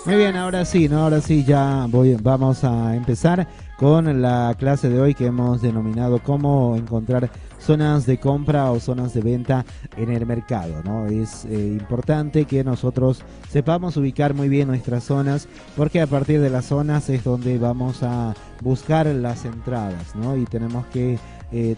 Muy bien, ahora sí, ¿no? Ahora sí vamos a empezar con la clase de hoy que hemos denominado cómo encontrar zonas de compra o zonas de venta en el mercado, ¿no? Es importante que nosotros sepamos ubicar muy bien nuestras zonas, porque a partir de las zonas es donde vamos a buscar las entradas, ¿no? Y tenemos que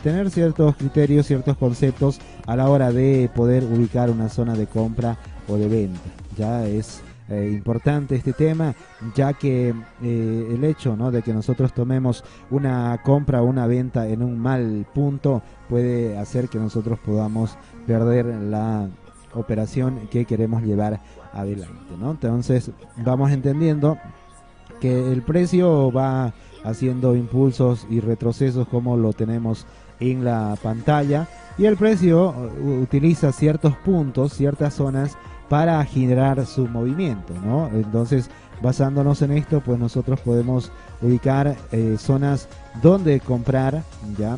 tener ciertos criterios, ciertos conceptos a la hora de poder ubicar una zona de compra o de venta. Ya es importante este tema, ya que el hecho, ¿no?, de que nosotros tomemos una compra o una venta en un mal punto puede hacer que nosotros podamos perder la operación que queremos llevar adelante, ¿no? Entonces vamos entendiendo que el precio va haciendo impulsos y retrocesos como lo tenemos en la pantalla, y el precio utiliza ciertos puntos, ciertas zonas para generar su movimiento, ¿no? Entonces, basándonos en esto, pues nosotros podemos ubicar zonas donde comprar, ¿ya?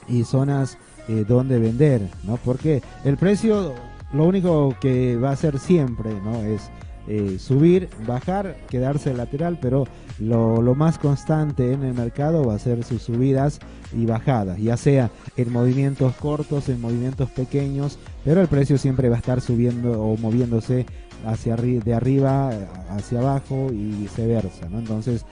Y zonas donde vender, ¿no? Porque el precio lo único que va a hacer siempre, ¿no?, es subir, bajar, quedarse lateral, pero lo más constante en el mercado va a ser sus subidas y bajadas, ya sea en movimientos cortos, en movimientos pequeños, pero el precio siempre va a estar subiendo o moviéndose de arriba hacia abajo y viceversa, ¿no? Entonces,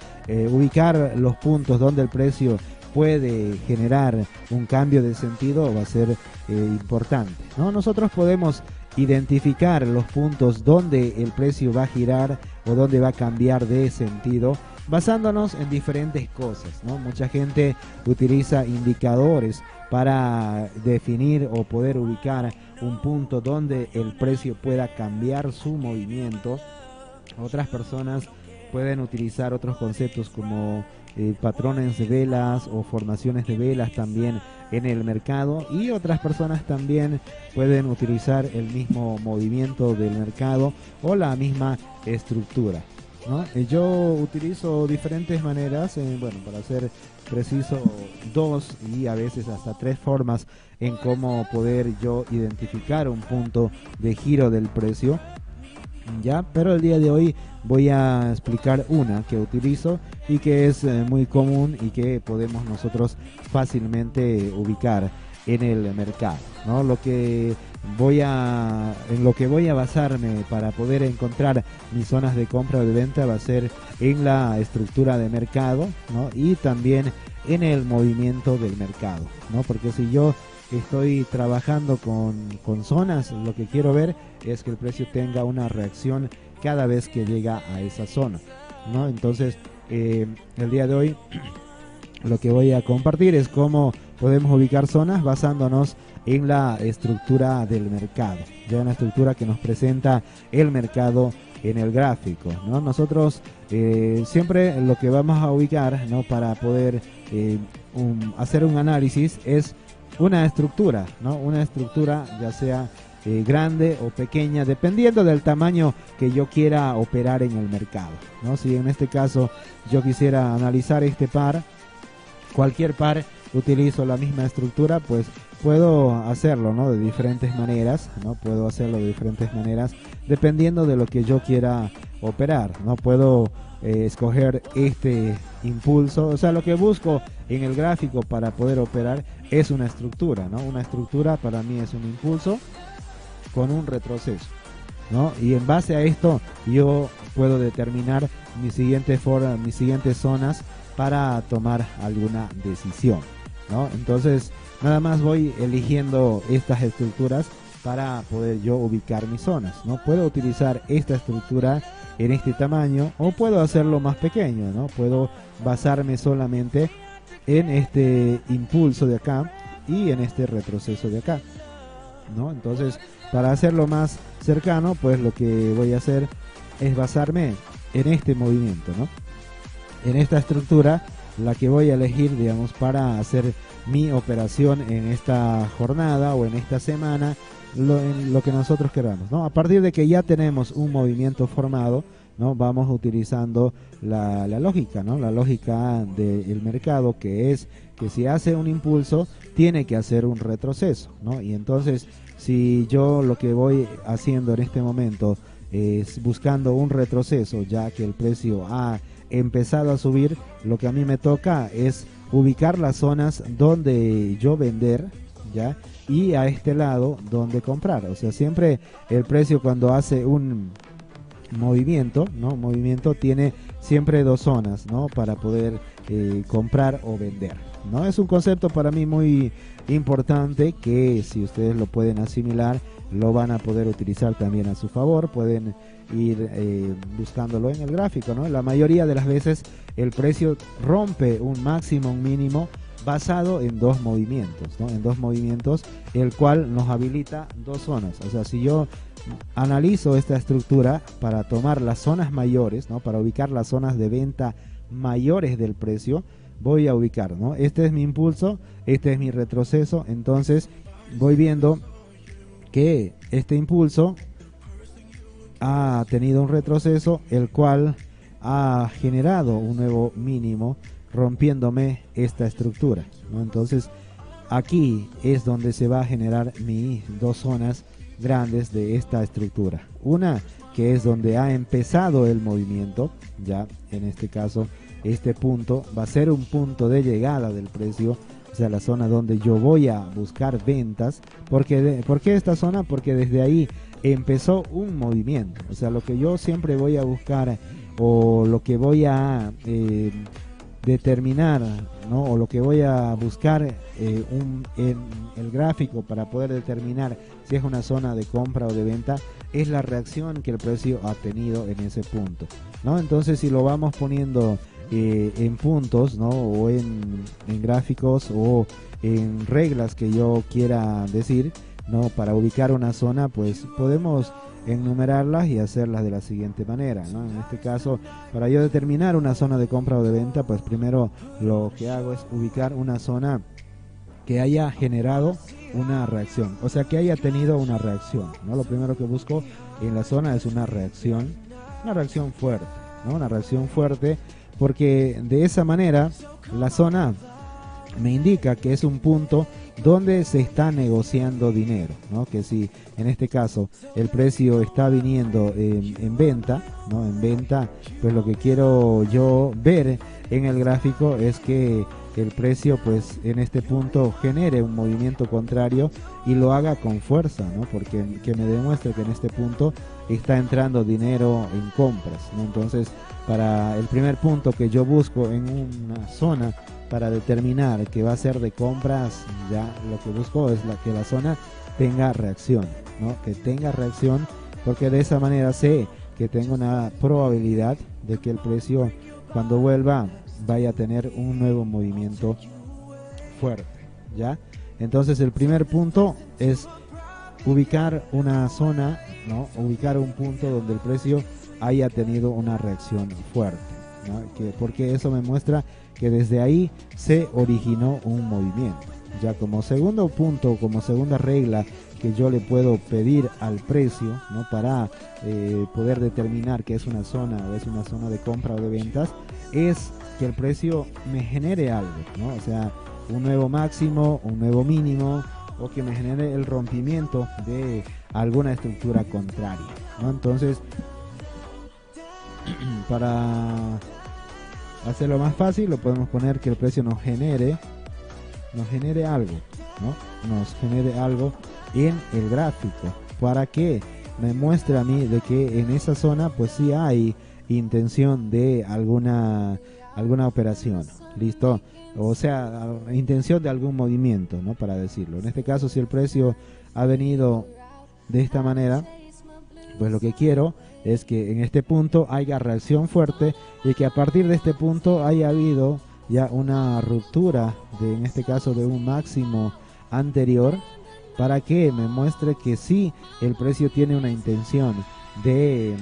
ubicar los puntos donde el precio puede generar un cambio de sentido va a ser importante, ¿no? Nosotros podemos identificar los puntos donde el precio va a girar o donde va a cambiar de sentido basándonos en diferentes cosas, ¿no? Mucha gente utiliza indicadores para definir o poder ubicar un punto donde el precio pueda cambiar su movimiento. Otras personas pueden utilizar otros conceptos como patrones de velas o formaciones de velas también en el mercado, y otras personas también pueden utilizar el mismo movimiento del mercado o la misma estructura, ¿no? Yo utilizo diferentes maneras, bueno, para ser preciso, dos y a veces hasta tres formas en cómo poder yo identificar un punto de giro del precio, ya, pero el día de hoy voy a explicar una que utilizo y que es muy común y que podemos nosotros fácilmente ubicar en el mercado, ¿no? En lo que voy a basarme para poder encontrar mis zonas de compra o de venta va a ser en la estructura de mercado, ¿no? Y también en el movimiento del mercado, ¿no? Porque si yo estoy trabajando con zonas, lo que quiero ver es que el precio tenga una reacción cada vez que llega a esa zona, ¿no? Entonces, el día de hoy lo que voy a compartir es cómo podemos ubicar zonas basándonos en la estructura del mercado, ya en la estructura que nos presenta el mercado en el gráfico, ¿no? Nosotros siempre lo que vamos a ubicar, ¿no?, para poder hacer un análisis es una estructura, ¿no? Una estructura ya sea grande o pequeña, dependiendo del tamaño que yo quiera operar en el mercado, ¿no? Si en este caso yo quisiera analizar este par, cualquier par, utilizo la misma estructura, pues puedo hacerlo, ¿no?, de diferentes maneras, ¿no? Puedo hacerlo de diferentes maneras dependiendo de lo que yo quiera operar, ¿no? Puedo escoger este impulso, o sea, lo que busco en el gráfico para poder operar es una estructura, ¿no? Una estructura para mí es un impulso con un retroceso, ¿no? Y en base a esto yo puedo determinar mis siguientes zonas para tomar alguna decisión, ¿no? Entonces, nada más voy eligiendo estas estructuras para poder yo ubicar mis zonas, ¿no? Puedo utilizar esta estructura en este tamaño o puedo hacerlo más pequeño, ¿no? Puedo basarme solamente en este impulso de acá y en este retroceso de acá, ¿no? Entonces, para hacerlo más cercano, pues lo que voy a hacer es basarme en este movimiento, ¿no? En esta estructura, la que voy a elegir, digamos, para hacer mi operación en esta jornada o en esta semana, en lo que nosotros queramos, ¿no? A partir de que ya tenemos un movimiento formado, ¿no?, vamos utilizando la lógica, ¿no? La lógica del mercado, que es que si hace un impulso, tiene que hacer un retroceso, ¿no? Y entonces, Si yo lo que voy haciendo en este momento es buscando un retroceso, ya que el precio ha empezado a subir, lo que a mí me toca es ubicar las zonas donde yo vender, ¿ya? Y a este lado donde comprar. O sea, siempre el precio cuando hace un movimiento, ¿no? Movimiento tiene siempre dos zonas, ¿no? Para poder comprar o vender, ¿no? Es un concepto para mí muy importante que si ustedes lo pueden asimilar, lo van a poder utilizar también a su favor. Pueden ir buscándolo en el gráfico, ¿no? La mayoría de las veces el precio rompe un máximo, un mínimo, basado en dos movimientos, ¿no? En dos movimientos, el cual nos habilita dos zonas. O sea, si yo analizo esta estructura para tomar las zonas mayores, ¿no? Para ubicar las zonas de venta mayores del precio, voy a ubicar, ¿no? Este es mi impulso, este es mi retroceso. Entonces voy viendo que este impulso ha tenido un retroceso, el cual ha generado un nuevo mínimo, rompiéndome esta estructura, ¿no? Entonces aquí es donde se va a generar mis dos zonas grandes de esta estructura. Una que es donde ha empezado el movimiento, ya en este caso este punto va a ser un punto de llegada del precio, o sea, la zona donde yo voy a buscar ventas. ¿Por qué esta zona? Porque desde ahí empezó un movimiento. O sea, lo que yo siempre voy a buscar, o lo que voy a determinar, ¿no? O lo que voy a buscar en el gráfico para poder determinar si es una zona de compra o de venta, es la reacción que el precio ha tenido en ese punto, ¿no? Entonces, si lo vamos poniendo en puntos, ¿no? O en gráficos, o en reglas que yo quiera decir, ¿no? Para ubicar una zona, pues podemos enumerarlas y hacerlas de la siguiente manera, ¿no? En este caso, para yo determinar una zona de compra o de venta, pues primero lo que hago es ubicar una zona que haya generado una reacción, o sea, que haya tenido una reacción, ¿no? Lo primero que busco en la zona es una reacción fuerte, ¿no? Una reacción fuerte, porque de esa manera la zona me indica que es un punto donde se está negociando dinero, ¿no? Que si en este caso el precio está viniendo en venta, ¿no? En venta, pues lo que quiero yo ver en el gráfico es que el precio, pues en este punto genere un movimiento contrario y lo haga con fuerza, ¿no? Porque que me demuestre que en este punto está entrando dinero en compras, ¿no? Entonces, para el primer punto que yo busco en una zona para determinar que va a ser de compras, ya lo que busco es que la zona tenga reacción, ¿no? Que tenga reacción, porque de esa manera sé que tengo una probabilidad de que el precio, cuando vuelva, vaya a tener un nuevo movimiento fuerte, ¿ya? Entonces el primer punto es ubicar una zona, ¿no? Ubicar un punto donde el precio haya tenido una reacción fuerte, ¿no? Porque eso me muestra que desde ahí se originó un movimiento. Ya como segundo punto, como segunda regla que yo le puedo pedir al precio, ¿no? Para poder determinar que es una zona o es una zona de compra o de ventas, es que el precio me genere algo, ¿no? O sea, un nuevo máximo, un nuevo mínimo, o que me genere el rompimiento de alguna estructura contraria, ¿no? Entonces, para hacerlo más fácil, lo podemos poner que el precio nos genere algo, ¿no? Nos genere algo en el gráfico, para que me muestre a mí de que en esa zona pues sí hay intención de alguna operación, ¿listo? O sea, intención de algún movimiento, ¿no? Para decirlo. En este caso, si el precio ha venido de esta manera, pues lo que quiero es que en este punto haya reacción fuerte y que a partir de este punto haya habido ya una ruptura en este caso de un máximo anterior, para que me muestre que sí el precio tiene una intención de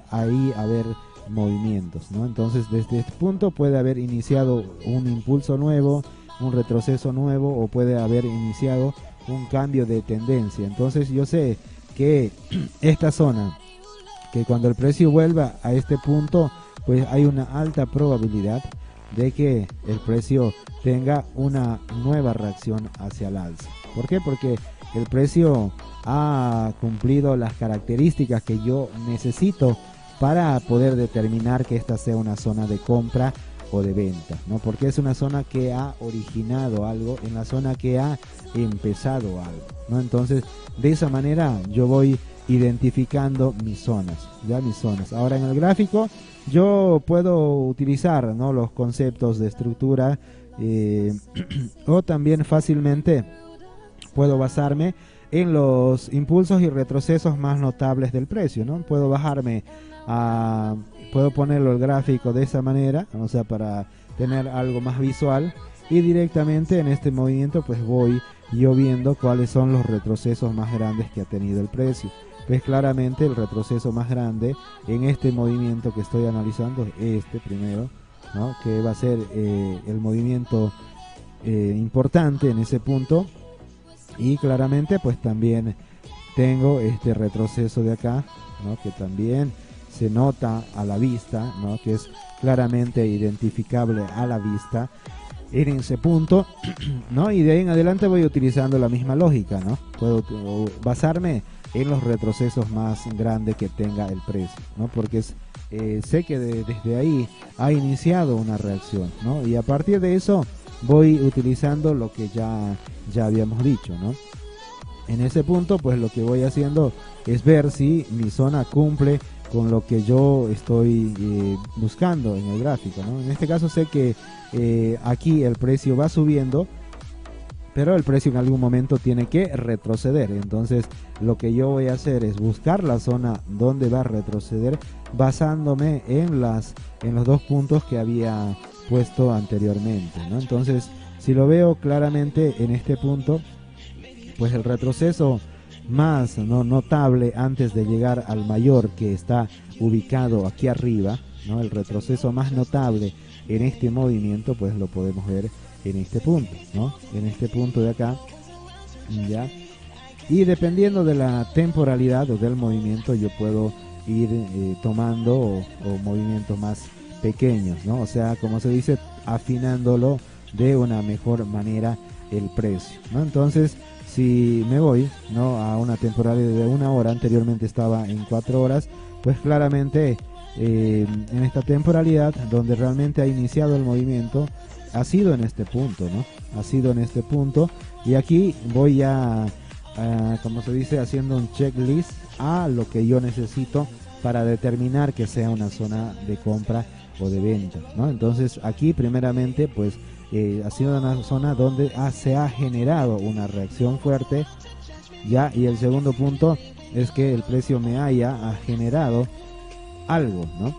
ahí haber movimientos, ¿no? Entonces desde este punto puede haber iniciado un impulso nuevo, un retroceso nuevo, o puede haber iniciado un cambio de tendencia. Entonces yo sé que esta zona, que cuando el precio vuelva a este punto, pues hay una alta probabilidad de que el precio tenga una nueva reacción hacia el alza. ¿Por qué? Porque el precio ha cumplido las características que yo necesito para poder determinar que esta sea una zona de compra o de venta, ¿no? Porque es una zona que ha originado algo, en la zona que ha empezado algo, ¿no? Entonces, de esa manera yo voy identificando mis zonas, ya mis zonas. Ahora en el gráfico yo puedo utilizar, ¿no?, los conceptos de estructura o también fácilmente puedo basarme en los impulsos y retrocesos más notables del precio, ¿no? Puedo bajarme a, puedo ponerlo el gráfico de esa manera, o sea, para tener algo más visual, y directamente en este movimiento pues voy yo viendo cuáles son los retrocesos más grandes que ha tenido el precio. Pues claramente el retroceso más grande en este movimiento que estoy analizando es este primero, ¿no?, que va a ser el movimiento importante en ese punto. Y claramente pues también tengo este retroceso de acá, ¿no?, que también se nota a la vista, ¿no?, que es claramente identificable a la vista en ese punto, ¿no? Y de ahí en adelante voy utilizando la misma lógica, ¿no? Puedo basarme en los retrocesos más grandes que tenga el precio, ¿no? Porque sé que desde ahí ha iniciado una reacción, ¿no? Y a partir de eso voy utilizando lo que ya habíamos dicho, ¿no? En ese punto pues lo que voy haciendo es ver si mi zona cumple con lo que yo estoy buscando en el gráfico, ¿no? En este caso sé que aquí el precio va subiendo, pero el precio en algún momento tiene que retroceder. Entonces lo que yo voy a hacer es buscar la zona donde va a retroceder basándome en los dos puntos que había puesto anteriormente, ¿no? Entonces si lo veo claramente en este punto, pues el retroceso más notable antes de llegar al mayor que está ubicado aquí arriba, ¿no?, el retroceso más notable en este movimiento pues lo podemos ver en este punto, ¿no?, en este punto de acá, ¿ya? Y dependiendo de la temporalidad o del movimiento yo puedo ir tomando o movimientos más pequeños, ¿no? O sea, como se dice, afinándolo de una mejor manera el precio, ¿no? Entonces si me voy, ¿no?, a una temporalidad de 1 hora, anteriormente estaba en 4 horas, pues claramente en esta temporalidad donde realmente ha iniciado el movimiento ha sido en este punto, ¿no? Ha sido en este punto, y aquí voy ya, como se dice, haciendo un checklist a lo que yo necesito para determinar que sea una zona de compra o de venta, ¿no? Entonces aquí primeramente pues ha sido una zona donde se ha generado una reacción fuerte, ya, y el segundo punto es que el precio me ha generado algo, ¿no?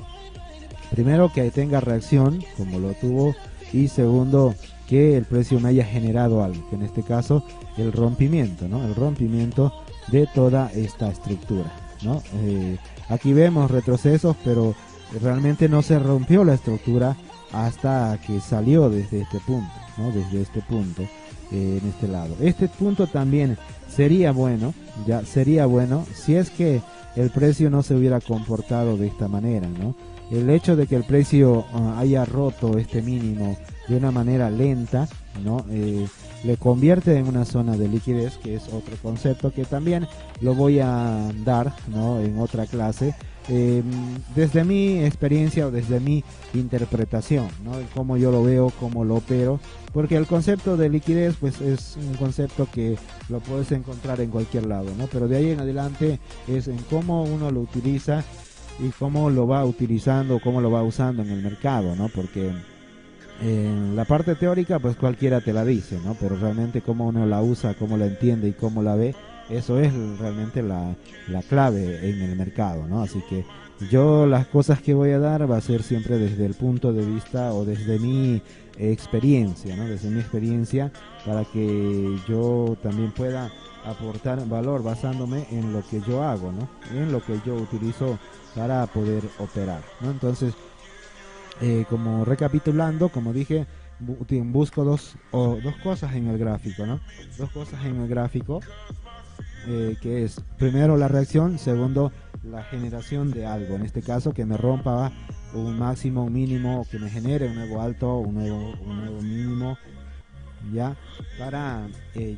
Primero, que tenga reacción como lo tuvo, y segundo, que el precio me haya generado algo, que en este caso el rompimiento, ¿no?, el rompimiento de toda esta estructura, ¿no? Aquí vemos retrocesos, pero realmente no se rompió la estructura hasta que salió desde este punto, ¿no?, desde este punto, en este lado. Este punto también sería bueno, ya sería bueno si es que el precio no se hubiera comportado de esta manera, ¿no? El hecho de que el precio haya roto este mínimo de una manera lenta, ¿no?, le convierte en una zona de liquidez, que es otro concepto que también lo voy a dar, ¿no?, en otra clase, desde mi experiencia o desde mi interpretación, ¿no?, cómo yo lo veo, cómo lo opero, porque el concepto de liquidez pues es un concepto que lo puedes encontrar en cualquier lado, ¿no?, pero de ahí en adelante es en cómo uno lo utiliza y cómo lo va utilizando, cómo lo va usando en el mercado, ¿no? Porque en la parte teórica pues cualquiera te la dice, ¿no? Pero realmente cómo uno la usa, cómo la entiende y cómo la ve, eso es realmente la clave en el mercado, ¿no? Así que yo las cosas que voy a dar va a ser siempre desde el punto de vista o desde mi experiencia, ¿no? Desde mi experiencia, para que yo también pueda aportar valor basándome en lo que yo hago, ¿no?, en lo que yo utilizo para poder operar, ¿no? Entonces, como recapitulando, como dije, busco dos cosas en el gráfico, ¿no? Dos cosas en el gráfico, que es primero la reacción, segundo la generación de algo, en este caso que me rompa un máximo, un mínimo, que me genere un nuevo alto, un nuevo mínimo, ya, para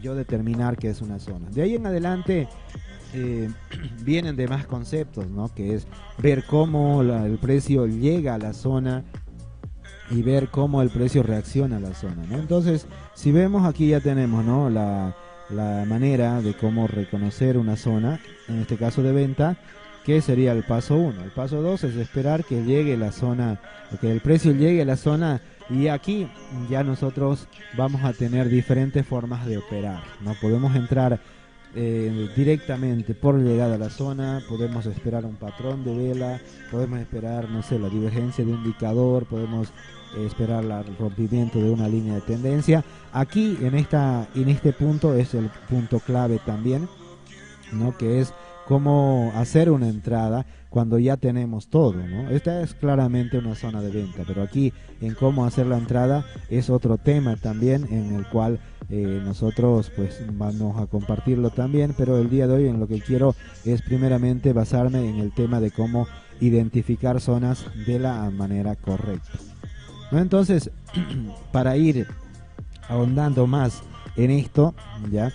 yo determinar qué es una zona. De ahí en adelante vienen demás conceptos, ¿no? Que es ver cómo el precio llega a la zona y ver cómo el precio reacciona a la zona, ¿no? Entonces, si vemos aquí ya tenemos, ¿no? La manera de cómo reconocer una zona, en este caso de venta, que sería el paso 1. El paso 2 es esperar que llegue la zona, que el precio llegue a la zona, y aquí ya nosotros vamos a tener diferentes formas de operar, ¿no? Podemos entrar directamente por llegada a la zona, podemos esperar un patrón de vela, podemos esperar, no sé, la divergencia de un indicador, podemos esperar el rompimiento de una línea de tendencia. Aquí en este punto es el punto clave también, ¿no? Que es cómo hacer una entrada cuando ya tenemos todo, ¿no? Esta es claramente una zona de venta, pero aquí en cómo hacer la entrada es otro tema también en el cual nosotros pues vamos a compartirlo también, pero el día de hoy en lo que quiero es primeramente basarme en el tema de cómo identificar zonas de la manera correcta, ¿no? Entonces, para ir ahondando más en esto, ya,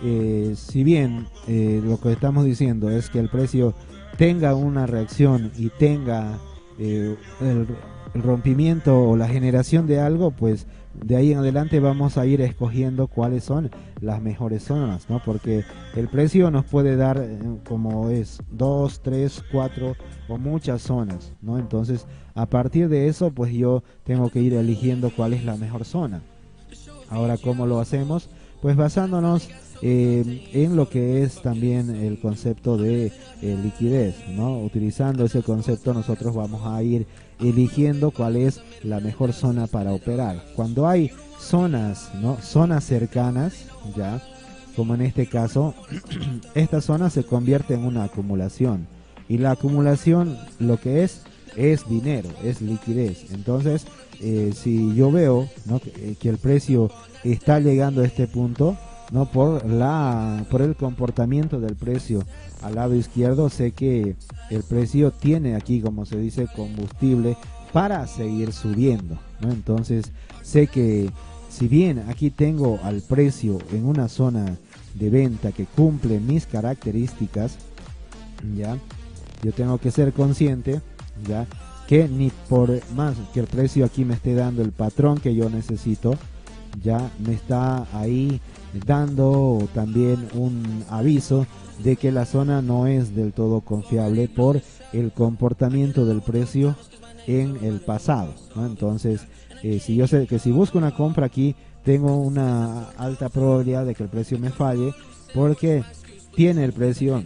si bien lo que estamos diciendo es que el precio tenga una reacción y tenga el rompimiento o la generación de algo, pues de ahí en adelante vamos a ir escogiendo cuáles son las mejores zonas, ¿no? Porque el precio nos puede dar como es 2, 3, 4 o muchas zonas, ¿no? Entonces a partir de eso pues yo tengo que ir eligiendo cuál es la mejor zona. Ahora, ¿cómo lo hacemos? Pues basándonos en lo que es también el concepto de liquidez, ¿no? Utilizando ese concepto nosotros vamos a ir eligiendo cuál es la mejor zona para operar. Cuando hay zonas, ¿no? Zonas cercanas, ya, como en este caso, esta zona se convierte en una acumulación, y la acumulación lo que es dinero, es liquidez. Entonces, si yo veo, ¿no? que el precio está llegando a este punto, no por el comportamiento del precio al lado izquierdo, sé que el precio tiene aquí, como se dice, combustible para seguir subiendo, ¿no? Entonces sé que si bien aquí tengo al precio en una zona de venta que cumple mis características, ya, yo tengo que ser consciente, ya, que ni por más que el precio aquí me esté dando el patrón que yo necesito, ya me está ahí dando también un aviso de que la zona no es del todo confiable por el comportamiento del precio en el pasado, ¿no? Entonces, si yo sé que si busco una compra aquí, tengo una alta probabilidad de que el precio me falle, porque tiene el precio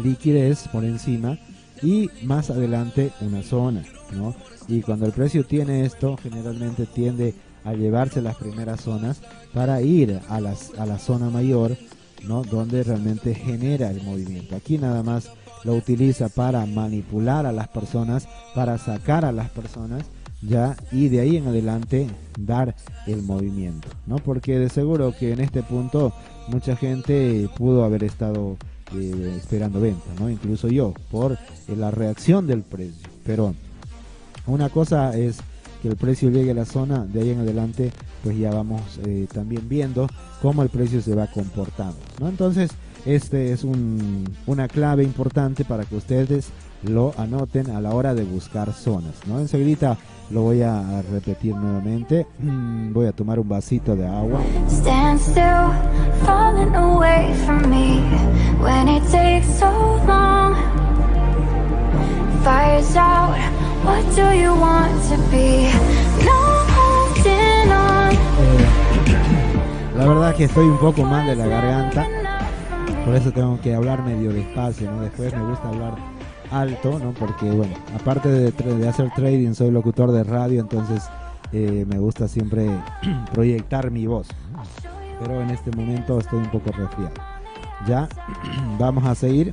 liquidez por encima y más adelante una zona, ¿no? Y cuando el precio tiene esto, generalmente tiende a llevarse las primeras zonas para ir a la zona mayor, ¿no? Donde realmente genera el movimiento. Aquí nada más lo utiliza para manipular a las personas, para sacar a las personas, ya, y de ahí en adelante dar el movimiento, ¿no? Porque de seguro que en este punto mucha gente pudo haber estado esperando venta, ¿no? Incluso yo, por la reacción del precio. Pero una cosa es que el precio llegue a la zona, de ahí en adelante pues ya vamos también viendo cómo el precio se va comportando, ¿no? Entonces este es una clave importante para que ustedes lo anoten a la hora de buscar zonas, ¿no? Enseguida lo voy a repetir nuevamente. Voy a tomar un vasito de agua. Stand still, falling away from me when it takes so long. Fire's out, what do you want to be? No holding on. La verdad que estoy un poco mal de la garganta, por eso tengo que hablar medio despacio, ¿no? Después me gusta hablar alto, ¿no? Porque bueno, aparte de hacer trading, soy locutor de radio, entonces me gusta siempre proyectar mi voz, ¿no? Pero en este momento estoy un poco resfriado. Ya, vamos a seguir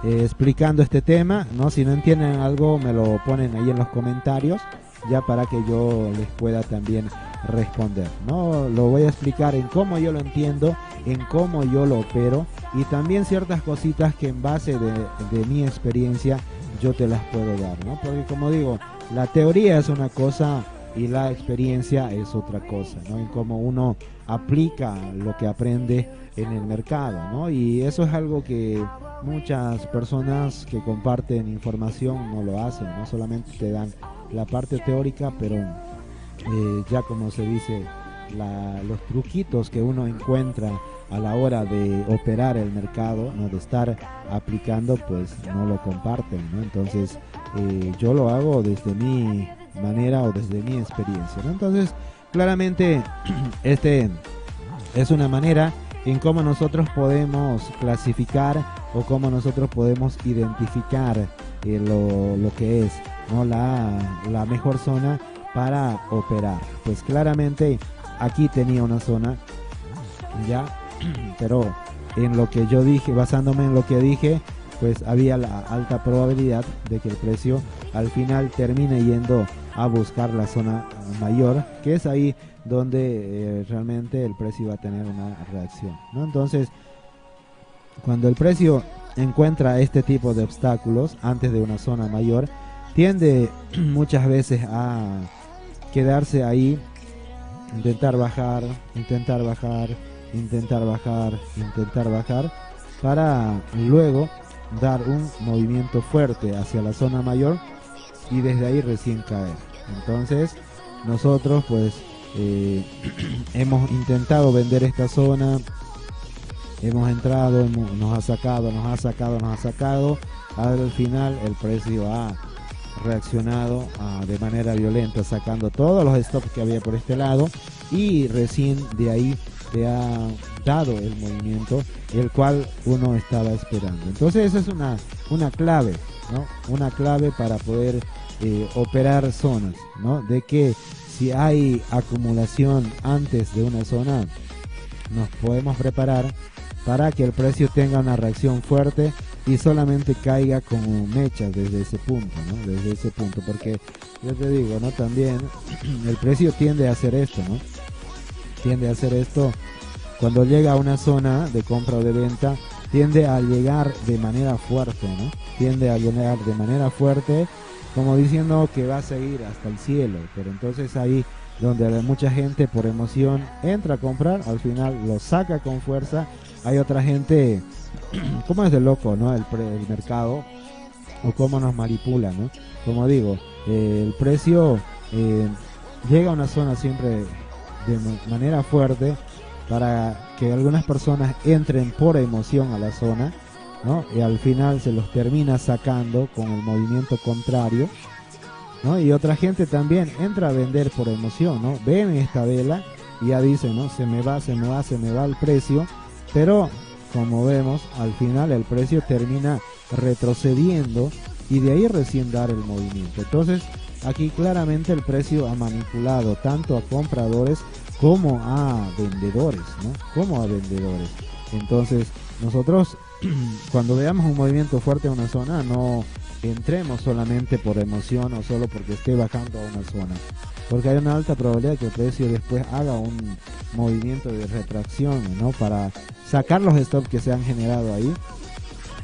explicando este tema, ¿no? Si no entienden algo me lo ponen ahí en los comentarios, ya, para que yo les pueda también responder, ¿no? Lo voy a explicar en cómo yo lo entiendo, en cómo yo lo opero, y también ciertas cositas que en base de mi experiencia yo te las puedo dar, ¿no? Porque como digo, la teoría es una cosa y la experiencia es otra cosa, ¿no? En cómo uno aplica lo que aprende en el mercado, ¿no? Y eso es algo que muchas personas que comparten información no lo hacen, no solamente te dan la parte teórica, pero ya como se dice, los truquitos que uno encuentra a la hora de operar el mercado, ¿no? De estar aplicando, pues no lo comparten, ¿no? Entonces yo lo hago desde mi manera o desde mi experiencia, ¿no? Entonces claramente este es una manera en cómo nosotros podemos clasificar o cómo nosotros podemos identificar lo que es, ¿no? la mejor zona para operar. Pues claramente aquí tenía una zona ya, pero en lo que yo dije, basándome en lo que dije, pues había la alta probabilidad de que el precio al final termine yendo a buscar la zona mayor, que es ahí donde realmente el precio va a tener una reacción, ¿no? Entonces, cuando el precio encuentra este tipo de obstáculos antes de una zona mayor, tiende muchas veces a quedarse ahí, intentar bajar, intentar bajar, intentar bajar, intentar bajar, para luego dar un movimiento fuerte hacia la zona mayor y desde ahí recién caer. Entonces nosotros pues hemos intentado vender esta zona, hemos entrado, nos ha sacado, nos ha sacado, nos ha sacado, al final el precio ha reaccionado de manera violenta, sacando todos los stops que había por este lado, y recién de ahí te ha dado el movimiento el cual uno estaba esperando. Entonces esa es una clave, ¿no? Una clave para poder operar zonas, ¿no? De que si hay acumulación antes de una zona, nos podemos preparar para que el precio tenga una reacción fuerte y solamente caiga como mechas desde ese punto, ¿no? Desde ese punto, porque yo te digo, ¿no? También el precio tiende a hacer esto, ¿no? Tiende a hacer esto cuando llega a una zona de compra o de venta, tiende a llegar de manera fuerte, ¿no? Tiende a llegar de manera fuerte, como diciendo que va a seguir hasta el cielo, pero entonces ahí donde mucha gente por emoción entra a comprar, al final lo saca con fuerza. Hay otra gente, como es de loco, ¿no? El mercado, o cómo nos manipula, ¿no? Como digo, el precio llega a una zona siempre de manera fuerte para que algunas personas entren por emoción a la zona, ¿no? Y al final se los termina sacando con el movimiento contrario, ¿no? Y otra gente también entra a vender por emoción, ¿no? Ven esta vela y ya dicen, ¿no? Se me va, se me va, se me va el precio, pero como vemos, al final el precio termina retrocediendo y de ahí recién dar el movimiento. Entonces, aquí claramente el precio ha manipulado tanto a compradores como a vendedores, ¿no? Como a vendedores. Entonces, nosotros cuando veamos un movimiento fuerte en una zona, no entremos solamente por emoción o solo porque esté bajando a una zona, porque hay una alta probabilidad que el precio después haga un movimiento de retracción, ¿no? Para sacar los stops que se han generado ahí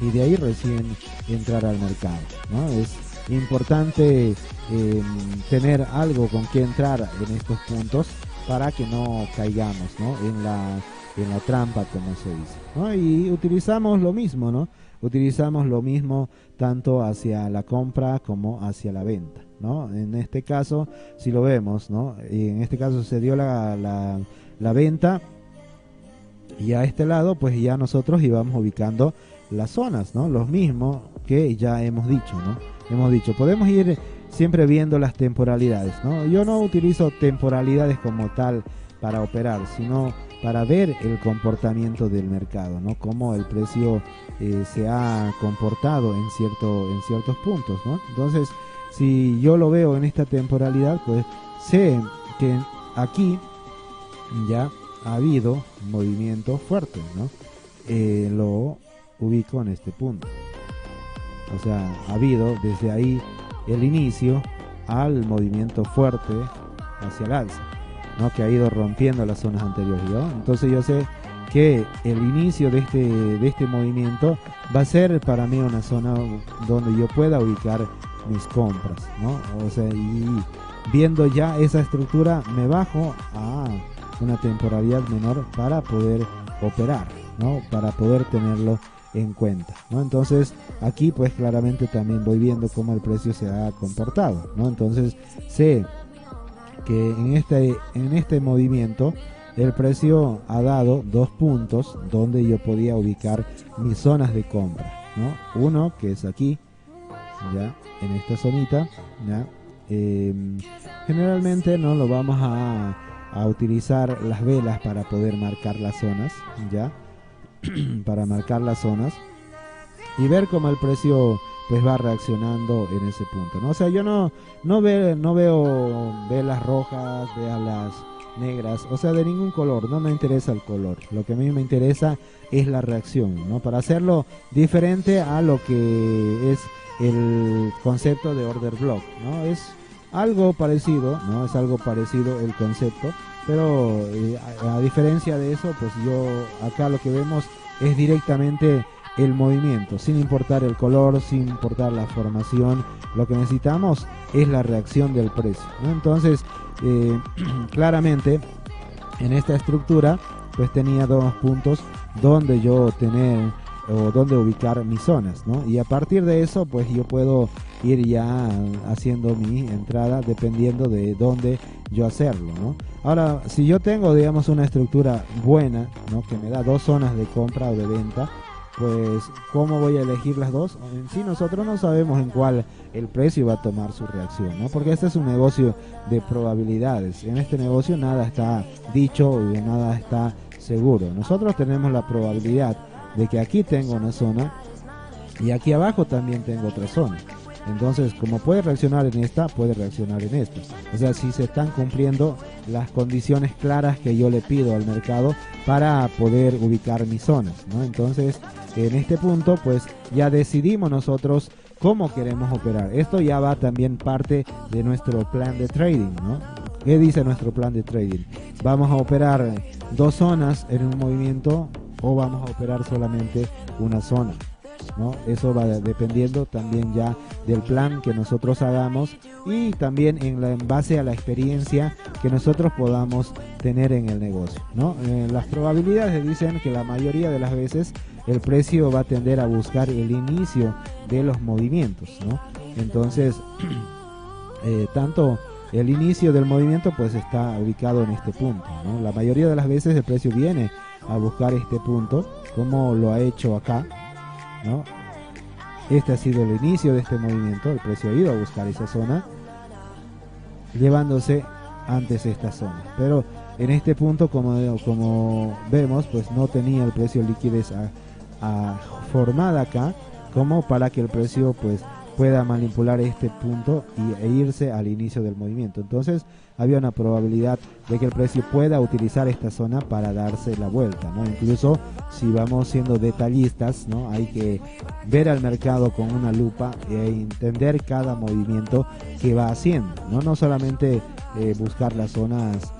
y de ahí recién entrar al mercado, ¿no? Es importante tener algo con que entrar en estos puntos para que no caigamos, ¿no? en la trampa, como se dice, ¿no? Y utilizamos lo mismo, ¿no? Utilizamos lo mismo tanto hacia la compra como hacia la venta, ¿no? En este caso, si lo vemos, ¿no? Y en este caso se dio la venta, y a este lado pues ya nosotros íbamos ubicando las zonas, ¿no? Los mismos que ya hemos dicho, ¿no? Hemos dicho, podemos ir siempre viendo las temporalidades, ¿no? Yo no utilizo temporalidades como tal para operar, sino para ver el comportamiento del mercado, ¿no? Cómo el precio se ha comportado en ciertos puntos, ¿no? Entonces, si yo lo veo en esta temporalidad, pues sé que aquí ya ha habido movimiento fuerte, ¿no? Lo ubico en este punto. O sea, ha habido desde ahí el inicio al movimiento fuerte hacia el alza, ¿no? Que ha ido rompiendo las zonas anteriores, ¿no? Entonces yo sé que el inicio de este movimiento va a ser para mí una zona donde yo pueda ubicar mis compras, ¿no? O sea, y viendo ya esa estructura me bajo a una temporalidad menor para poder operar, ¿no? Para poder tenerlo en cuenta, ¿no? Entonces aquí pues claramente también voy viendo cómo el precio se ha comportado, ¿no? Entonces sé que en este movimiento el precio ha dado 2 puntos donde yo podía ubicar mis zonas de compra, ¿no? Uno que es aquí, ya en esta zonita, ya. Generalmente no lo vamos a utilizar las velas para poder marcar las zonas, ya, para marcar las zonas y ver cómo el precio pues va reaccionando en ese punto, ¿no? O sea, yo no veo velas rojas, velas negras, o sea, de ningún color, no me interesa el color, lo que a mí me interesa es la reacción, ¿no? Para hacerlo diferente a lo que es el concepto de order block, ¿no? Es algo parecido, ¿no? Es algo parecido el concepto, pero a diferencia de eso, pues yo acá lo que vemos es directamente el movimiento, sin importar el color, sin importar la formación, lo que necesitamos es la reacción del precio, ¿no? Entonces, claramente, en esta estructura, pues tenía 2 puntos donde yo tener o donde ubicar mis zonas, ¿no? Y a partir de eso, pues yo puedo ir ya haciendo mi entrada dependiendo de dónde yo hacerlo, ¿no? Ahora, si yo tengo, digamos, una estructura buena, ¿no? Que me da 2 zonas de compra o de venta, pues ¿cómo voy a elegir las dos? En sí nosotros no sabemos en cuál el precio va a tomar su reacción, ¿no? Porque este es un negocio de probabilidades. En este negocio nada está dicho y nada está seguro. Nosotros tenemos la probabilidad de que aquí tengo una zona y aquí abajo también tengo otra zona. Entonces, como puede reaccionar en esta, puede reaccionar en esta. O sea, si se están cumpliendo las condiciones claras que yo le pido al mercado para poder ubicar mis zonas, ¿no? Entonces, en este punto, pues ya decidimos nosotros cómo queremos operar. Esto ya va también parte de nuestro plan de trading, ¿no? ¿Qué dice nuestro plan de trading? ¿Vamos a operar 2 zonas en un movimiento o vamos a operar solamente una zona? ¿No? Eso va dependiendo también ya del plan que nosotros hagamos y también en base a la experiencia que nosotros podamos tener en el negocio, ¿no? Las probabilidades dicen que la mayoría de las veces el precio va a tender a buscar el inicio de los movimientos, ¿no? Entonces tanto el inicio del movimiento pues está ubicado en este punto, ¿no? La mayoría de las veces el precio viene a buscar este punto, como lo ha hecho acá, ¿no? Este ha sido el inicio de este movimiento, el precio ha ido a buscar esa zona, llevándose antes esta zona, pero en este punto, como vemos, pues no tenía el precio liquidez formada acá, como para que el precio pues pueda manipular este punto e irse al inicio del movimiento. Entonces había una probabilidad de que el precio pueda utilizar esta zona para darse la vuelta, ¿no? Incluso si vamos siendo detallistas, ¿no? Hay que ver al mercado con una lupa e entender cada movimiento que va haciendo, no solamente buscar las zonas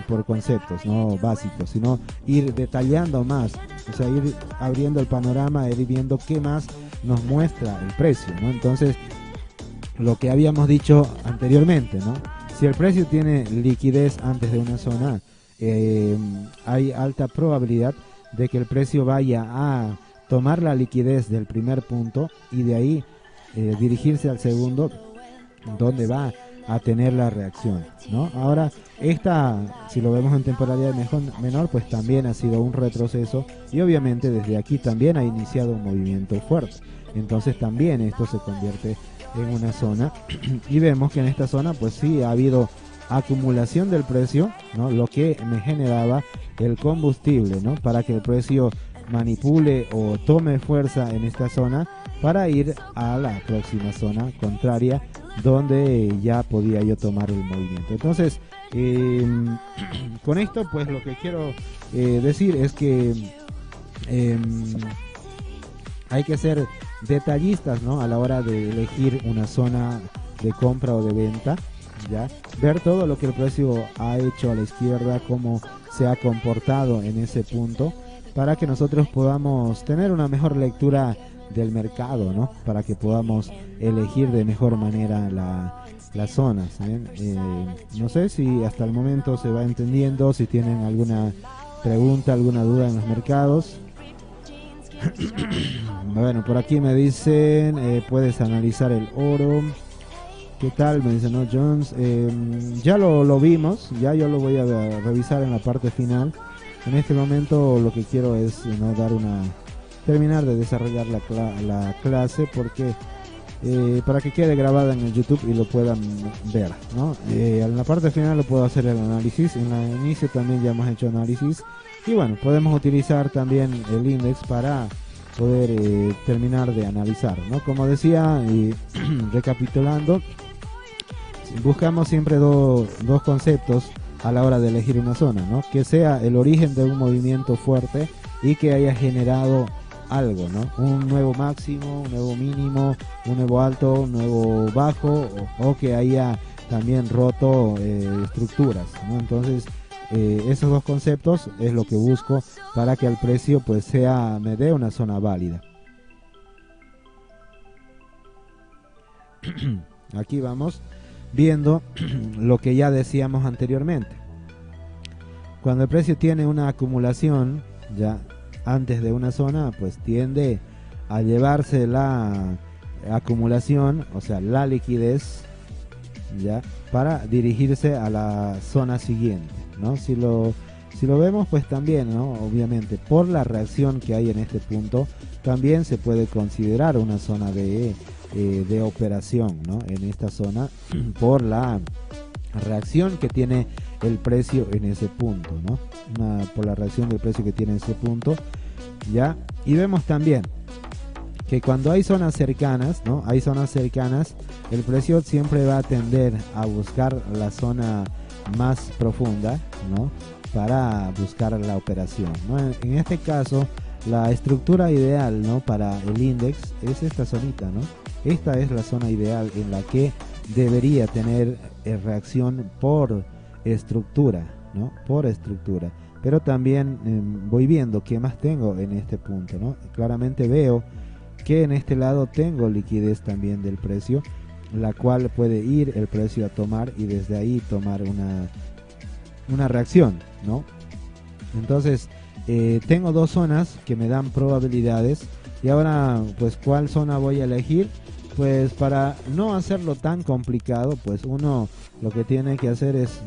por conceptos, ¿no? Básicos, sino ir detallando más, o sea, ir abriendo el panorama, ir viendo qué más nos muestra el precio, ¿no? Entonces, lo que habíamos dicho anteriormente, ¿no? Si el precio tiene liquidez antes de una zona, hay alta probabilidad de que el precio vaya a tomar la liquidez del primer punto y de ahí dirigirse al segundo, donde va a tener la reacción, ¿no? Ahora, esta, si lo vemos en temporalidad menor, pues también ha sido un retroceso y obviamente desde aquí también ha iniciado un movimiento fuerte. Entonces también esto se convierte en una zona y vemos que en esta zona pues sí ha habido acumulación del precio, ¿no? Lo que me generaba el combustible, ¿no? Para que el precio manipule o tome fuerza en esta zona para ir a la próxima zona contraria donde ya podía yo tomar el movimiento. Entonces con esto pues lo que quiero decir es que hay que ser detallistas, ¿no? A la hora de elegir una zona de compra o de venta, ¿ya? Ver todo lo que el precio ha hecho a la izquierda, cómo se ha comportado en ese punto, para que nosotros podamos tener una mejor lectura del mercado, ¿no? Para que podamos elegir de mejor manera las zonas. No sé si hasta el momento se va entendiendo, si tienen alguna pregunta, alguna duda en los mercados. Bueno, por aquí me dicen, puedes analizar el oro. ¿Qué tal? Me dice No Jones. Ya lo vimos, ya yo lo voy a revisar en la parte final. En este momento lo que quiero es terminar de desarrollar la clase, porque para que quede grabada en el YouTube y lo puedan ver, ¿no? En la parte final lo puedo hacer el análisis. En el inicio también ya hemos hecho análisis. Y bueno, podemos utilizar también el index para poder terminar de analizar, ¿no? Como decía, recapitulando, buscamos siempre dos conceptos a la hora de elegir una zona, ¿no? Que sea el origen de un movimiento fuerte y que haya generado algo, ¿no? Un nuevo máximo, un nuevo mínimo, un nuevo alto, un nuevo bajo, o que haya también roto estructuras, ¿no? Entonces, esos dos conceptos es lo que busco para que el precio pues me dé una zona válida. Aquí vamos viendo lo que ya decíamos anteriormente. Cuando el precio tiene una acumulación ya antes de una zona, pues tiende a llevarse la acumulación, o sea, la liquidez, ya, para dirigirse a la zona siguiente, ¿no? Si lo vemos, pues también, ¿no? Obviamente, por la reacción que hay en este punto, también se puede considerar una zona de operación, ¿no? En esta zona, por la reacción que tiene el precio en ese punto, ¿no? Por la reacción del precio que tiene en ese punto, ¿ya? Y vemos también que cuando hay zonas cercanas, ¿no? Hay zonas cercanas, el precio siempre va a tender a buscar la zona más profunda, ¿no? Para buscar la operación, ¿no? En este caso, la estructura ideal, ¿no? Para el index es esta zonita, ¿no? Esta es la zona ideal en la que debería tener reacción por estructura, ¿no? Por estructura. Pero también voy viendo qué más tengo en este punto, ¿no? Claramente veo que en este lado tengo liquidez también del precio, la cual puede ir el precio a tomar y desde ahí tomar una reacción, ¿no? Entonces, tengo dos zonas que me dan probabilidades. Y ahora, pues, ¿cuál zona voy a elegir? Pues para no hacerlo tan complicado, pues uno lo que tiene que hacer es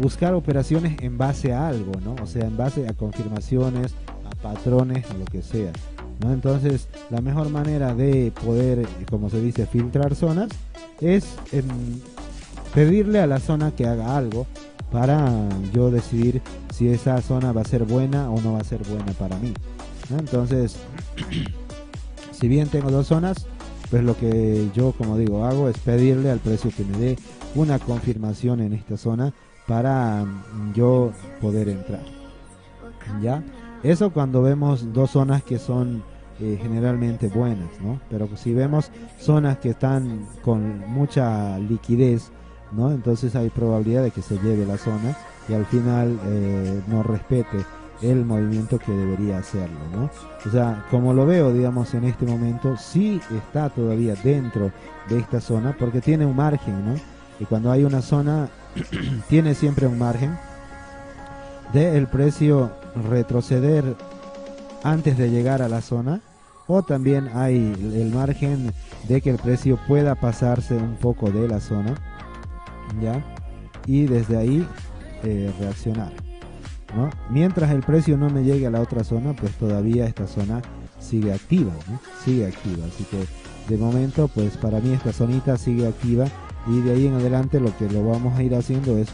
buscar operaciones en base a algo, ¿no? O sea, en base a confirmaciones, a patrones, a lo que sea, ¿no? Entonces, la mejor manera de poder, como se dice, filtrar zonas es pedirle a la zona que haga algo para yo decidir si esa zona va a ser buena o no va a ser buena para mí, ¿no? Entonces, si bien tengo dos zonas, pues lo que yo, como digo, hago es pedirle al precio que me dé una confirmación en esta zona para yo poder entrar, ¿ya? Eso cuando vemos dos zonas que son generalmente buenas, ¿no? Pero si vemos zonas que están con mucha liquidez, ¿no? Entonces hay probabilidad de que se lleve la zona y al final no respete el movimiento que debería hacerlo, ¿no? O sea, como lo veo, digamos, en este momento, sí está todavía dentro de esta zona porque tiene un margen, ¿no? Y cuando hay una zona, tiene siempre un margen de el precio retroceder antes de llegar a la zona, o también hay el margen de que el precio pueda pasarse un poco de la zona, ¿ya? Y desde ahí reaccionar, ¿no? Mientras el precio no me llegue a la otra zona, pues todavía esta zona sigue activa, ¿no? Sigue activa, así que de momento pues para mí esta zonita sigue activa y de ahí en adelante lo que lo vamos a ir haciendo es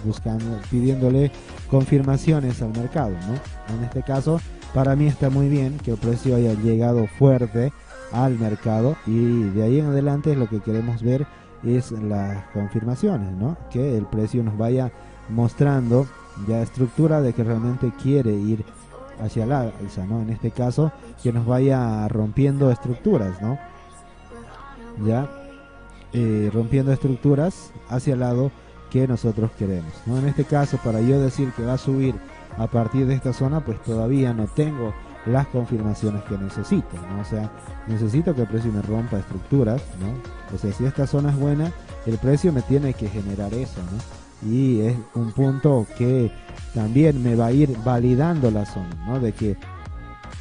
pidiéndole confirmaciones al mercado, ¿no? En este caso para mí está muy bien que el precio haya llegado fuerte al mercado y de ahí en adelante lo que queremos ver es las confirmaciones, ¿no? Que el precio nos vaya mostrando ya estructura de que realmente quiere ir hacia la alza, ¿no? En este caso, que nos vaya rompiendo estructuras, ¿no? Ya rompiendo estructuras hacia el lado que nosotros queremos, ¿no? En este caso, para yo decir que va a subir a partir de esta zona, pues todavía no tengo las confirmaciones que necesito, ¿no? O sea, necesito que el precio me rompa estructuras, ¿no? O sea, si esta zona es buena, el precio me tiene que generar eso, ¿no? Y es un punto que también me va a ir validando la zona, ¿no? De que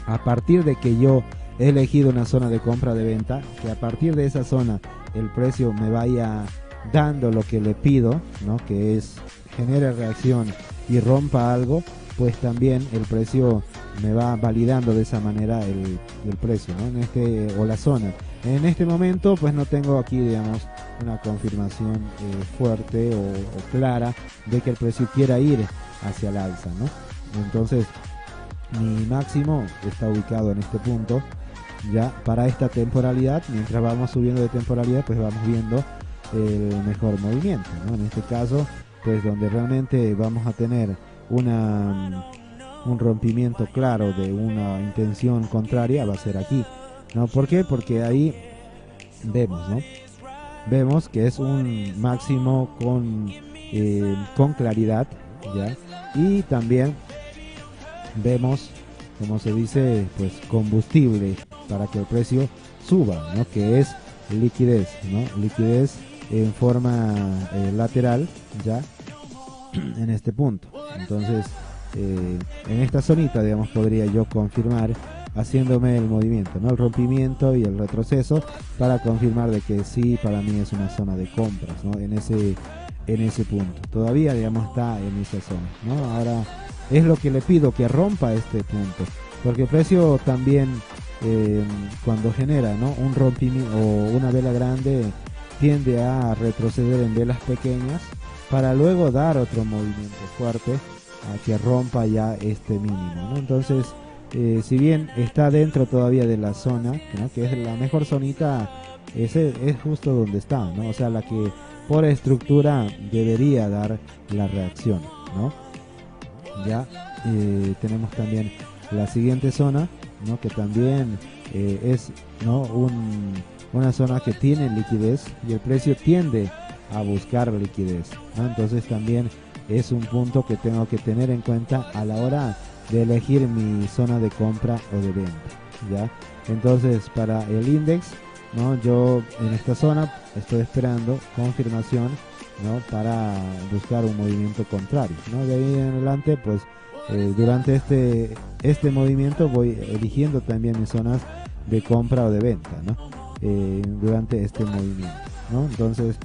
a partir de que yo he elegido una zona de compra de venta, que a partir de esa zona el precio me vaya dando lo que le pido, ¿no? Que es genere reacción y rompa algo, pues también el precio me va validando de esa manera el precio, ¿no? O la zona. En este momento pues no tengo aquí, digamos, una confirmación fuerte o clara de que el precio quiera ir hacia el alza, ¿no? Entonces mi máximo está ubicado en este punto ya para esta temporalidad. Mientras vamos subiendo de temporalidad, pues vamos viendo el mejor movimiento, ¿no? En este caso, pues donde realmente vamos a tener un rompimiento claro de una intención contraria va a ser aquí, ¿no? ¿Por qué? Porque ahí vemos, ¿no? Vemos que es un máximo con claridad, ¿ya? Y también vemos, como se dice, pues combustible para que el precio suba, ¿no? Que es liquidez, ¿no? Liquidez en forma lateral, ya en este punto. Entonces, en esta zonita, digamos, podría yo confirmar haciéndome el movimiento, ¿no? El rompimiento y el retroceso para confirmar de que sí, para mí es una zona de compras, ¿no? En ese punto. Todavía, digamos, está en esa zona, ¿no? Ahora es lo que le pido, que rompa este punto, porque el precio también cuando genera, ¿no? Un rompimiento o una vela grande tiende a retroceder en velas pequeñas para luego dar otro movimiento fuerte a que rompa ya este mínimo, ¿no? Entonces, si bien está dentro todavía de la zona, ¿no? Que es la mejor zonita, ese es justo donde está, ¿no? O sea, la que por estructura debería dar la reacción, ¿no? Ya tenemos también la siguiente zona, ¿no? Que también es, ¿no? Una zona que tiene liquidez y el precio tiende a buscar liquidez, ¿no? Entonces también es un punto que tengo que tener en cuenta a la hora de elegir mi zona de compra o de venta, ¿ya? Entonces para el index, ¿no? Yo en esta zona estoy esperando confirmación, ¿no? Para buscar un movimiento contrario, ¿no? De ahí en adelante, pues durante este movimiento voy eligiendo también mis zonas de compra o de venta, ¿no? Durante este movimiento, ¿no? Entonces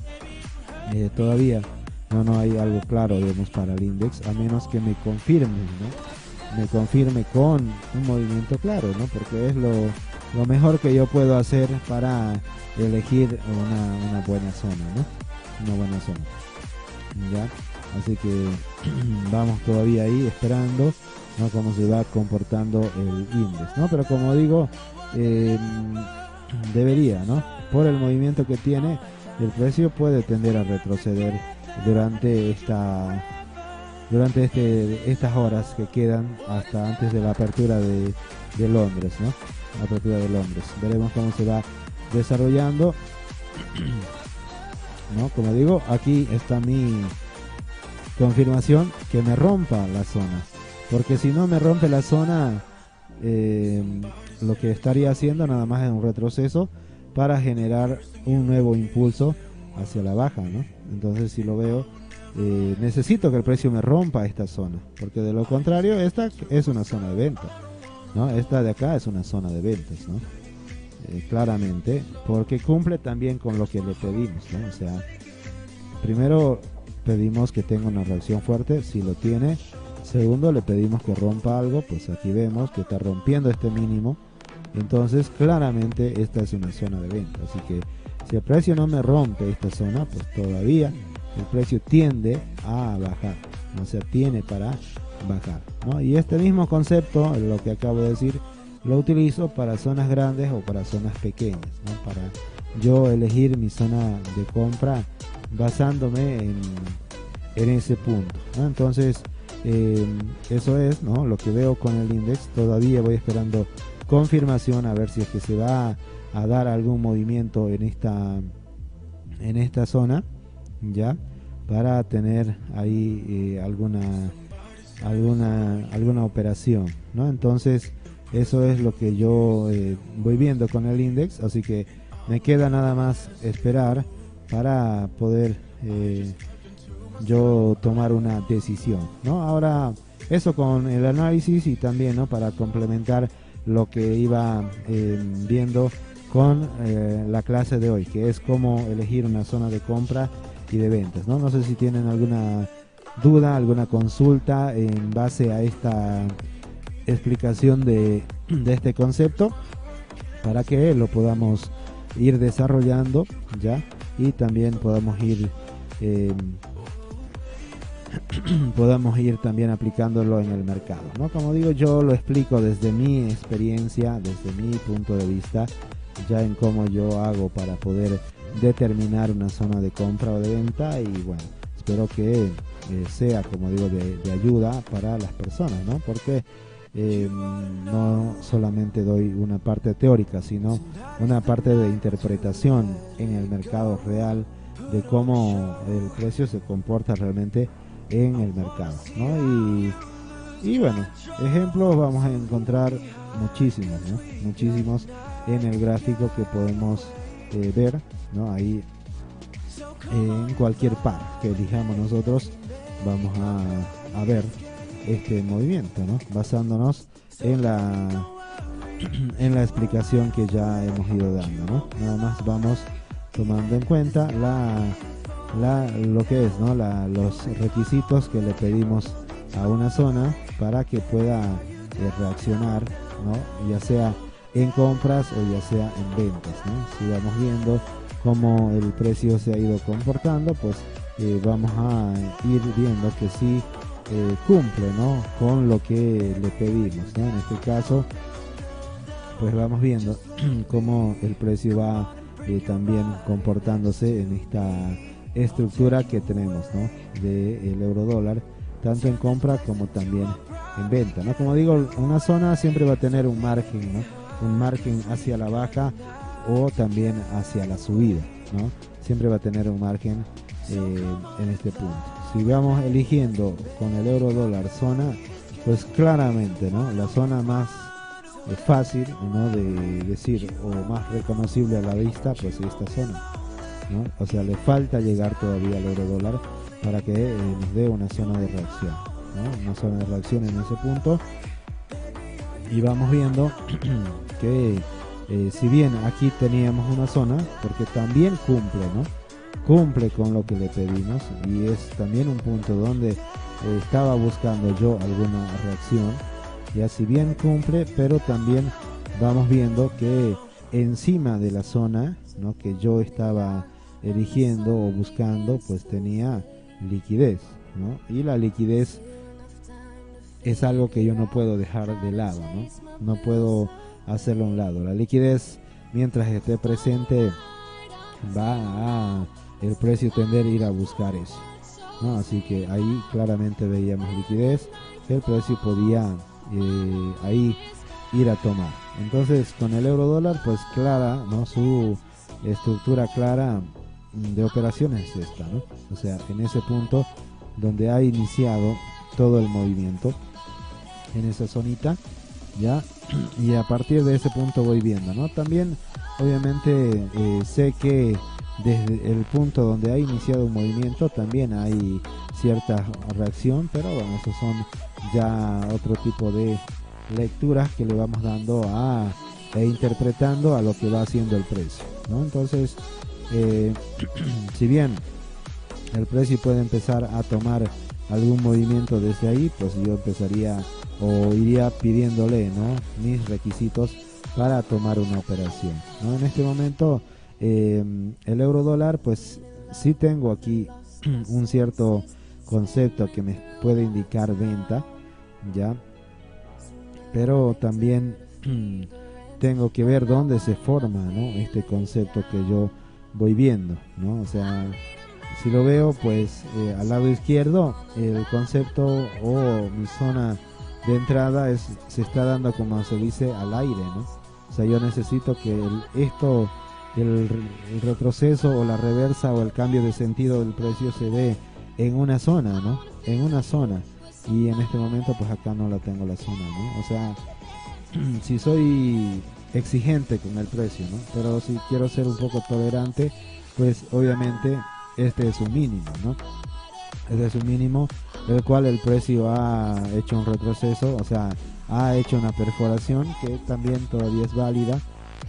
todavía no hay algo claro, digamos, para el index, a menos que me confirme, ¿no? Me confirme con un movimiento claro, ¿no? Porque es lo mejor que yo puedo hacer para elegir una buena zona, ¿no? Una buena zona, ¿ya? Así que vamos todavía ahí esperando, ¿no? Cómo se va comportando el índice, ¿no? Pero como digo, debería, ¿no? Por el movimiento que tiene, el precio puede tender a retroceder durante estas horas que quedan hasta antes de la apertura de Londres, ¿no? La apertura de Londres. Veremos cómo se va desarrollando, ¿no? Como digo, aquí está mi confirmación que me rompa la zona, porque si no me rompe la zona, lo que estaría haciendo nada más es un retroceso para generar un nuevo impulso hacia la baja, ¿no? Entonces, si lo veo, necesito que el precio me rompa esta zona, porque de lo contrario esta es una zona de venta, ¿no? Esta de acá es una zona de ventas, ¿no? Claramente, porque cumple también con lo que le pedimos, ¿no? O sea, primero pedimos que tenga una reacción fuerte, si lo tiene. Segundo, le pedimos que rompa algo, pues aquí vemos que está rompiendo este mínimo. Entonces, claramente esta es una zona de venta. Así que si el precio no me rompe esta zona, pues todavía el precio tiende a bajar, ¿no? O sea, tiene para bajar, ¿no? Y este mismo concepto, lo que acabo de decir, lo utilizo para zonas grandes o para zonas pequeñas, ¿no? Para yo elegir mi zona de compra basándome en ese punto, ¿no? Entonces, eso es, ¿no? Lo que veo con el index. Todavía voy esperando confirmación a ver si es que se va a dar algún movimiento en esta zona, ya, para tener ahí alguna operación, ¿no? Entonces Eso es lo que yo voy viendo con el index, así que me queda nada más esperar para poder yo tomar una decisión, ¿no? Ahora, eso con el análisis y también, ¿no?, para complementar lo que iba viendo con la clase de hoy, que es cómo elegir una zona de compra y de ventas, ¿no? No sé si tienen alguna duda, alguna consulta en base a esta explicación de este concepto, para que lo podamos ir desarrollando ya, y también podamos ir también aplicándolo en el mercado, ¿no? Como digo, yo lo explico desde mi experiencia, desde mi punto de vista, ya en cómo yo hago para poder determinar una zona de compra o de venta, y bueno, espero que sea, como digo, de ayuda para las personas, ¿no? Porque no solamente doy una parte teórica, sino una parte de interpretación en el mercado real de cómo el precio se comporta realmente en el mercado, ¿no? Y bueno, ejemplos vamos a encontrar muchísimos, ¿no? Muchísimos en el gráfico que podemos ver, ¿no? Ahí en cualquier par que elijamos nosotros vamos a ver este movimiento, ¿no? Basándonos en la explicación que ya hemos ido dando, ¿no? Nada más vamos tomando en cuenta lo que es, ¿no?, los requisitos que le pedimos a una zona para que pueda reaccionar, ¿no?, ya sea en compras o ya sea en ventas, ¿no? Si vamos viendo cómo el precio se ha ido comportando, pues vamos a ir viendo que sí cumple, ¿no?, con lo que le pedimos, ¿no? En este caso, pues vamos viendo cómo el precio va también comportándose en esta estructura que tenemos, ¿no?, del euro dólar, tanto en compra como también en venta, ¿no? Como digo, una zona siempre va a tener un margen, ¿no?, un margen hacia la baja o también hacia la subida, ¿no? Siempre va a tener un margen en este punto. Si vamos eligiendo con el euro dólar zona, pues claramente, ¿no?, la zona más fácil, ¿no?, de decir, o más reconocible a la vista, pues esta zona, ¿no? O sea, le falta llegar todavía al euro dólar para que nos dé una zona de reacción, ¿no? Una zona de reacción en ese punto, y vamos viendo que si bien aquí teníamos una zona, porque también cumple, ¿no?, cumple con lo que le pedimos, y es también un punto donde estaba buscando yo alguna reacción, ya si bien cumple, pero también vamos viendo que encima de la zona, ¿no?, que yo estaba eligiendo o buscando, pues tenía liquidez, ¿no? Y la liquidez es algo que yo no puedo dejar de lado, ¿no? No puedo hacerlo a un lado. La liquidez, mientras esté presente, va a el precio tender a ir a buscar eso, ¿no? Así que ahí claramente veíamos liquidez, que el precio podía ahí ir a tomar. Entonces, con el euro dólar, pues clara, ¿no?, su estructura clara de operaciones es esta, ¿no? O sea, en ese punto donde ha iniciado todo el movimiento, en esa zonita, ya, y a partir de ese punto voy viendo, ¿no? También, obviamente, sé que desde el punto donde ha iniciado un movimiento también hay cierta reacción, pero bueno, esos son ya otro tipo de lecturas que le vamos dando e interpretando a lo que va haciendo el precio, ¿no? Entonces, si bien el precio puede empezar a tomar algún movimiento desde ahí, pues yo empezaría o iría pidiéndole, ¿no?, mis requisitos para tomar una operación, ¿no? En este momento el euro dólar, pues sí tengo aquí un cierto concepto que me puede indicar venta, ya, pero también tengo que ver dónde se forma, ¿no?, este concepto que yo voy viendo, ¿no? O sea, si lo veo, pues al lado izquierdo, el concepto o mi zona de entrada se está dando, como se dice, al aire, ¿no? O sea, yo necesito que el retroceso o la reversa o el cambio de sentido del precio se dé en una zona, ¿no? En una zona. Y en este momento, pues acá no la tengo la zona, ¿no? O sea, si soy exigente con el precio, ¿no? Pero si quiero ser un poco tolerante, pues obviamente este es un mínimo, ¿no? Este es un mínimo del cual el precio ha hecho un retroceso, o sea, ha hecho una perforación que también todavía es válida,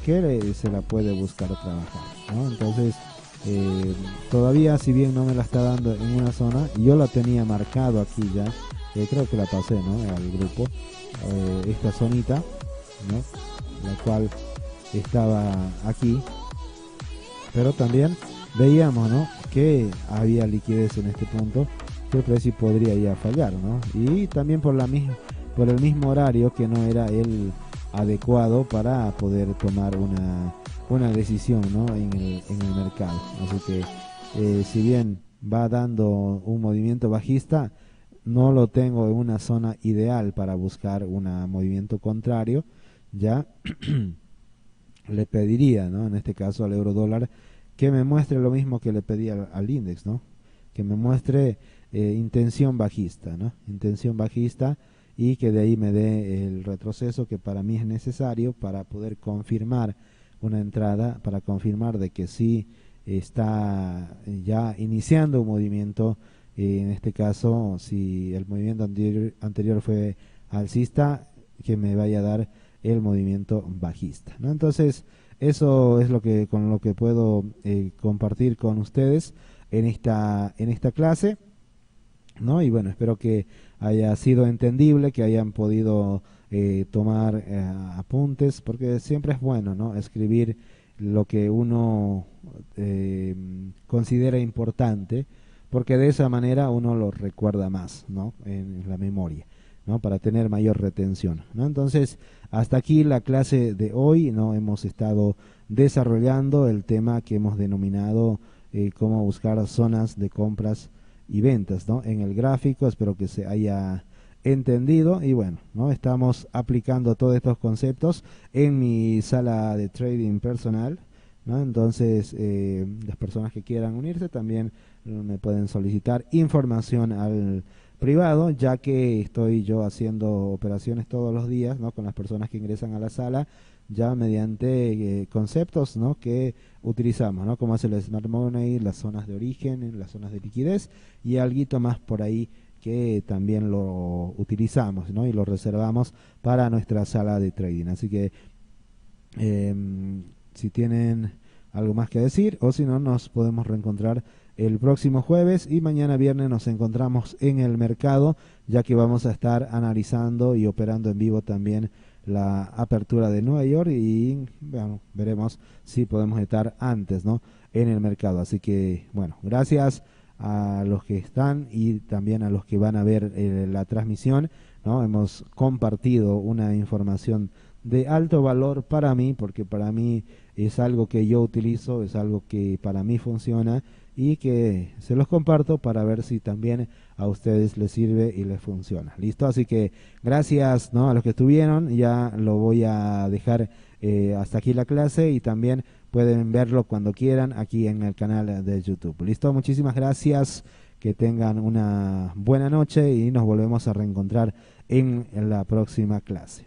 que se la puede buscar trabajar, ¿no? Entonces, todavía si bien no me la está dando en una zona, yo la tenía marcado aquí ya, creo que la pasé, ¿no? Al grupo, esta zonita, ¿no? La cual estaba aquí, pero también veíamos, ¿no? Que había liquidez en este punto, que el precio podría ya fallar, ¿no? Y también por el mismo horario que no era el adecuado para poder tomar una decisión, ¿no? En el mercado. Así que si bien va dando un movimiento bajista, no lo tengo en una zona ideal para buscar un movimiento contrario, ya le pediría, ¿no? En este caso al euro dólar, que me muestre lo mismo que le pedí al index, ¿no? Que me muestre intención bajista, ¿no? Intención bajista, y que de ahí me dé el retroceso que para mí es necesario para poder confirmar una entrada, para confirmar de que sí está ya iniciando un movimiento. En este caso, si el movimiento anterior fue alcista, que me vaya a dar el movimiento bajista, ¿no? Entonces, eso es lo que con lo que puedo compartir con ustedes en esta clase, ¿no? Y bueno, espero que haya sido entendible, que hayan podido tomar apuntes, porque siempre es bueno, ¿no? Escribir lo que uno considera importante, porque de esa manera uno lo recuerda más, ¿no? En la memoria, ¿no? Para tener mayor retención, ¿no? Entonces, hasta aquí la clase de hoy, ¿no? Hemos estado desarrollando el tema que hemos denominado cómo buscar zonas de compras y ventas, ¿no? En el gráfico, espero que se haya entendido, y bueno, ¿no? Estamos aplicando todos estos conceptos en mi sala de trading personal, ¿no? Entonces, las personas que quieran unirse también me pueden solicitar información al privado, ya que estoy yo haciendo operaciones todos los días, ¿no? Con las personas que ingresan a la sala, ya mediante conceptos, ¿no? Que utilizamos, ¿no? Como es el Smart Money, las zonas de origen, las zonas de liquidez, y algo más por ahí que también lo utilizamos, ¿no? Y lo reservamos para nuestra sala de trading. Así que si tienen algo más que decir, o si no, nos podemos reencontrar el próximo jueves, y mañana viernes nos encontramos en el mercado, ya que vamos a estar analizando y operando en vivo también la apertura de Nueva York, y bueno, veremos si podemos estar antes, ¿no? En el mercado. Así que bueno, gracias a los que están y también a los que van a ver la transmisión, ¿no? Hemos compartido una información de alto valor para mí, porque para mí es algo que yo utilizo, es algo que para mí funciona, y que se los comparto para ver si también a ustedes les sirve y les funciona. ¿Listo? Así que gracias, ¿no? A los que estuvieron. Ya lo voy a dejar hasta aquí la clase, y también pueden verlo cuando quieran aquí en el canal de YouTube. ¿Listo? Muchísimas gracias, que tengan una buena noche, y nos volvemos a reencontrar en la próxima clase.